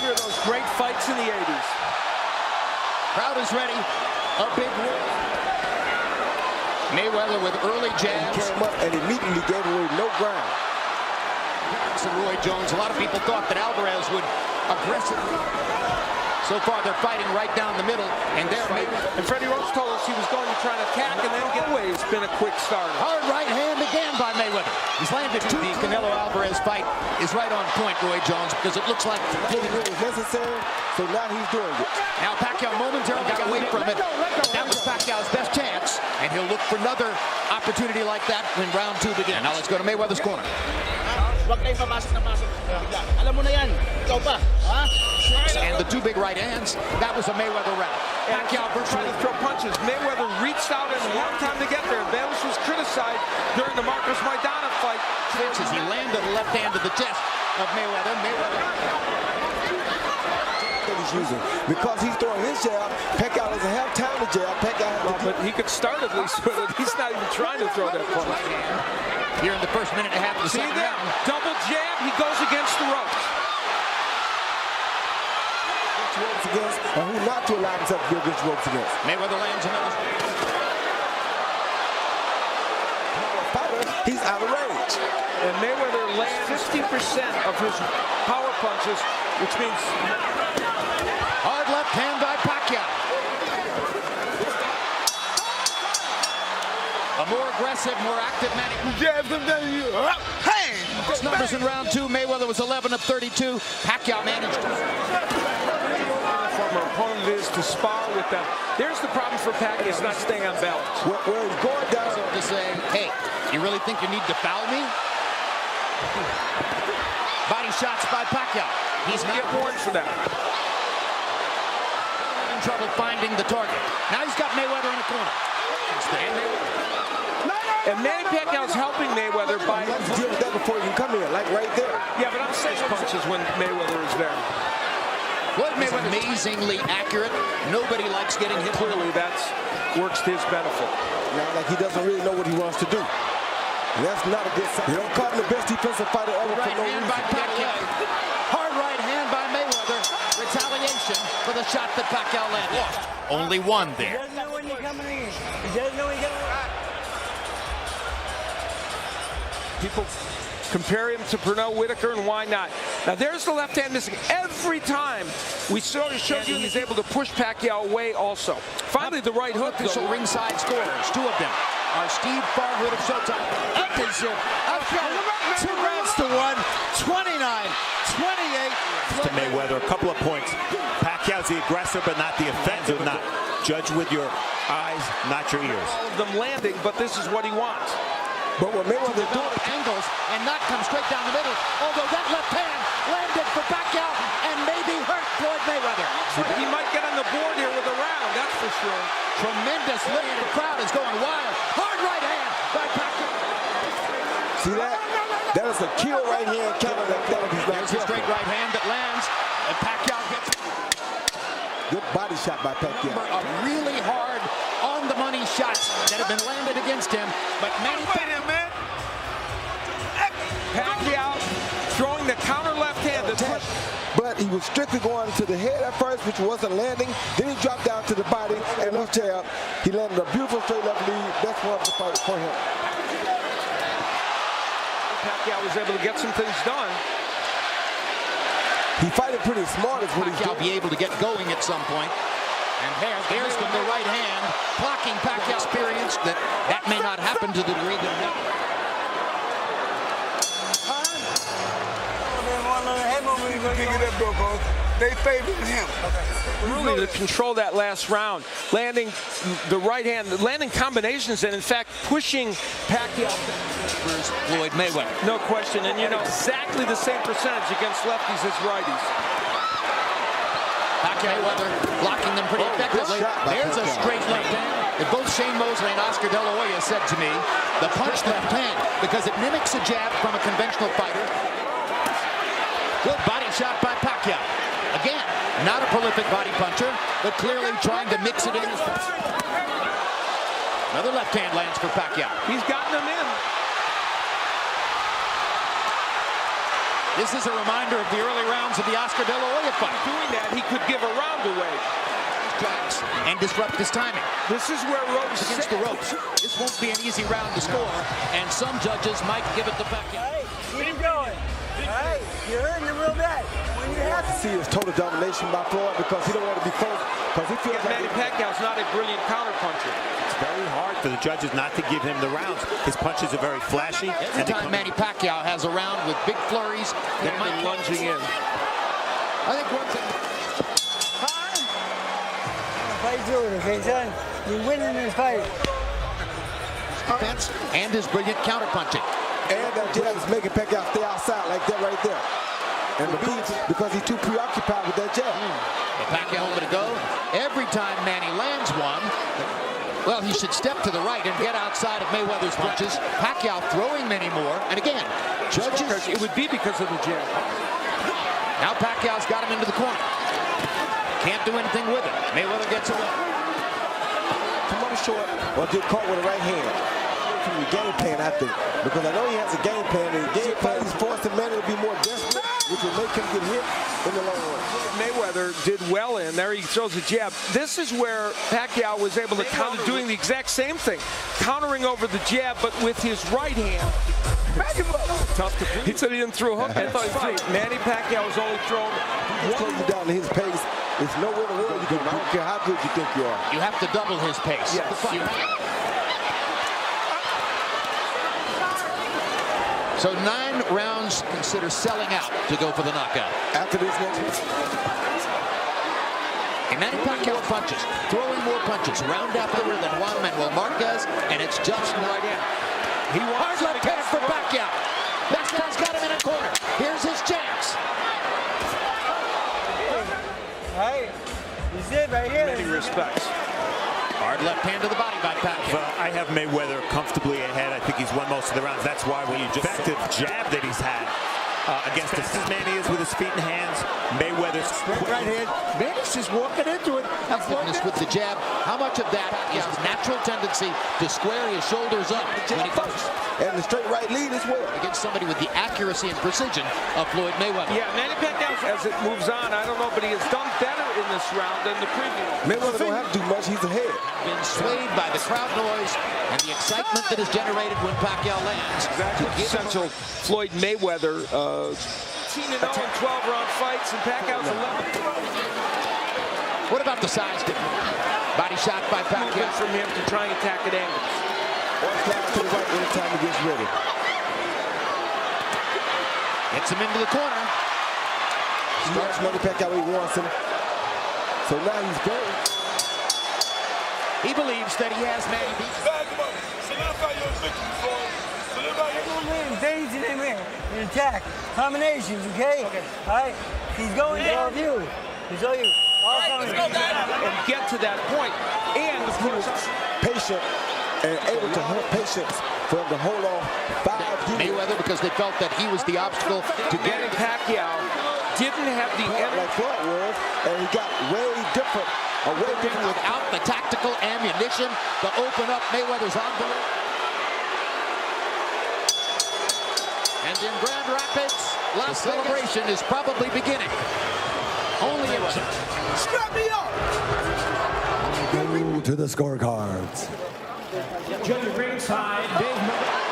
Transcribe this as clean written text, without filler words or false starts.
history of those great fights in the 80s. Crowd is ready. A big win. Mayweather with early jabs. He came up and immediately gave away no ground. Roy Jones. A lot of people thought that Alvarez would aggressively. So far, they're fighting right down the middle, and they're And Freddie Roach told us he was going to try to attack and then get away. It's been a quick start. Hard right hand again by Mayweather. He's landed two. The Canelo Alvarez fight is right on point, Roy Jones, because it looks like it was necessary, so now he's doing it. Now Pacquiao momentarily got away from it. That was Pacquiao's best chance, and he'll look for another opportunity like that when round 2 begins. Now let's go to Mayweather's corner. Wag kayong papasok na pasok. Alam mo na yan. Ikaw pa. Ha? And the two big right hands. That was a Mayweather round. Pacquiao trying to throw punches. Mayweather reached out and a long time to get there. Bayless was criticized during the Marcos Maidana fight. As he landed the left hand to the chest of Mayweather. That he's using. Because he's throwing his jab, Pacquiao doesn't have time to jab. But he could start at least with it. He's not even trying to throw that punch. Right hand. Here in the first minute and a half of the second round. Double jab, he goes against the ropes. Against, and who not to allow himself to go against ropes against. Mayweather lands another. He's out of range. And Mayweather lands 50% of his power punches, which means hard left hand by Pacquiao. A more aggressive, more active Manny. His numbers in round 2, Mayweather was 11 of 32. Pacquiao managed to. Former opponent is to spar with them. There's the problem for Pacquiao, is not staying on balance. Where he's going down to say, hey, you really think you need to foul me? Body shots by Pacquiao. He's not warned for that. In trouble finding the target. Now he's got Mayweather in the corner. And Manny Pacquiao's helping Mayweather by deal with that before you can come in, like right there. Yeah, but I'm saying punches when Mayweather is there. Floyd Mayweather amazingly accurate. Nobody likes getting hit. Clearly, that works to his benefit. Now, like he doesn't really know what he wants to do. And that's not a good sign. You don't call him the best defensive fighter ever for no reason. Hard right hand by Mayweather. Retaliation for the shot that Pacquiao landed. Only one there. People compare him to Pernell Whitaker, and why not? Now there's the left hand missing. Every time we sort of showed you he's able to push Pacquiao away also. Finally, the right hook. Official ringside scorers, two of them are Steve Farhood of Showtime. Up is it. Up 2 rounds to 1. 29-28. To Mayweather, a couple of points. Pacquiao's the aggressor, but not the offensive. Not judge with your eyes, not your ears. All of them landing, but this is what he wants. But what Mayweather doing angles and not come straight down the middle. Although that left hand landed for Pacquiao and maybe hurt Floyd Mayweather. He might get on the board here with a round, that's for sure. Tremendous lift. The crowd is going wild. Hard right hand by Pacquiao. See that? That is a kill right hand counter that he's not. There's a straight right hand that lands, and Pacquiao gets good body shot by Pacquiao. A really hard on-the-money shots that have been landed against him, but Manny Pacquiao throwing the counter left hand. But he was strictly going to the head at first, which wasn't landing. Then he dropped down to the body and left jab. He landed a beautiful straight left lead. That's one of the fight for him. Pacquiao was able to get some things done. He fighting pretty smart is what he's doing. Be able to get going at some point. And there's from the right hand, blocking Pacquiao. Experienced that may not happen to the degree that they favored him. Really to control that last round, landing the right hand, landing combinations, and in fact pushing Pacquiao. Floyd Mayweather. No question, and you know exactly the same percentage against lefties as righties. Mayweather blocking them pretty effectively. There's a straight left hand. And both Shane Mosley and Oscar De La Hoya said to me, the punch left hand, because it mimics a jab from a conventional fighter. Good body shot by Pacquiao. Again, not a prolific body puncher, but clearly trying to mix it in. Another left hand lands for Pacquiao. He's gotten him in. This is a reminder of the early rounds of the Oscar De La Hoya fight. Doing that, he could give a round away. And disrupt his timing. This is where ropes Against the ropes. This won't be an easy round to score, and some judges might give it to Pacquiao. Hey, keep going. Hey, you're hurting him real bad. When you have to See his total domination by Floyd because he don't want to be close. Because he feels like Manny Pacquiao's not a brilliant counterpuncher. It's very hard for the judges not to give him the rounds. His punches are very flashy. Every time Manny Pacquiao has a round with big flurries, that might lunging in. I think one thing. fight through it, okay, son? You're winning this fight. Defense and his brilliant counterpunching. And that jab is making Pacquiao stay outside like that right there. And the beats because he's too preoccupied with that jab. But Pacquiao over to go. Every time Manny lands one, well, he should step to the right and get outside of Mayweather's punches. Pacquiao throwing many more. And again, judges... It would be because of the jab. Now Pacquiao's got him into the corner. Can't do anything with it. Mayweather gets away. Come on short or get caught with the right hand. From the game plan, I think. Because I know he has a game plan. And the game plan is forcing Manny to be more desperate, which will make him get hit in the long run. Mayweather did well in there. He throws a jab. This is where Pacquiao was able to counter, doing the exact same thing. Countering over the jab, but with his right hand. Tough to beat. He said he didn't throw a hook. I thought he threw. Manny Pacquiao was only thrown. He's closing down to his pace. There's nowhere in the world you can. I don't care how good you think you are. You have to double his pace. Yes. So 9 rounds consider selling out to go for the knockout. After this next And Manny Pacquiao punches, throwing more punches, round after rhythm than Juan Manuel Marquez, and it's just not in. He Hard left hand for Pacquiao. Pacquiao's got him in a corner. Here's his chance. Hey, he's it right here. Many respects. Hard left hand to the body by Pacquiao. Well, I have Mayweather comfortably ahead. I think he's won most of the rounds. That's why when you just effective jab that he's had against as Manny is with his feet and hands, Mayweather's Right hand. Manny's just walking into it. Effectiveness with the jab. How much of that is his natural tendency to square his shoulders up when he comes and the straight right lead as well. against somebody with the accuracy and precision of Floyd Mayweather? Yeah, Manny Pacquiao, as it moves on, I don't know, but he has done better in this round than the previous. Mayweather don't have to do much. He's ahead. Been swayed by the crowd noise and the excitement that is generated when Pacquiao lands. Exactly. Essential Floyd Mayweather, 18-0 in 12-round fights, and Pacquiao's 11. What about the size difference? Body shot by Pacquiao. Movement from him to try and attack at angles. Or slide to the right anytime he gets ready. Gets him into the corner. Starts Manny Pacquiao where he wants him. So now he's going. He believes that he has Manny beat. An attack. Combinations, okay? All right. He's going to all of you. He's all you. All coming. And get to that point. And, of course, Patient and able to hold patience for him to hold on 5 years. Mayweather, because they felt that he was the obstacle to Manny getting Pacquiao didn't have the energy. Like Floyd was, and he got way different. without the tactical ammunition to open up Mayweather's envelope. And in Grand Rapids, the celebration is probably beginning. Only Strap me up! Go to the scorecards. Judge ringside, Dave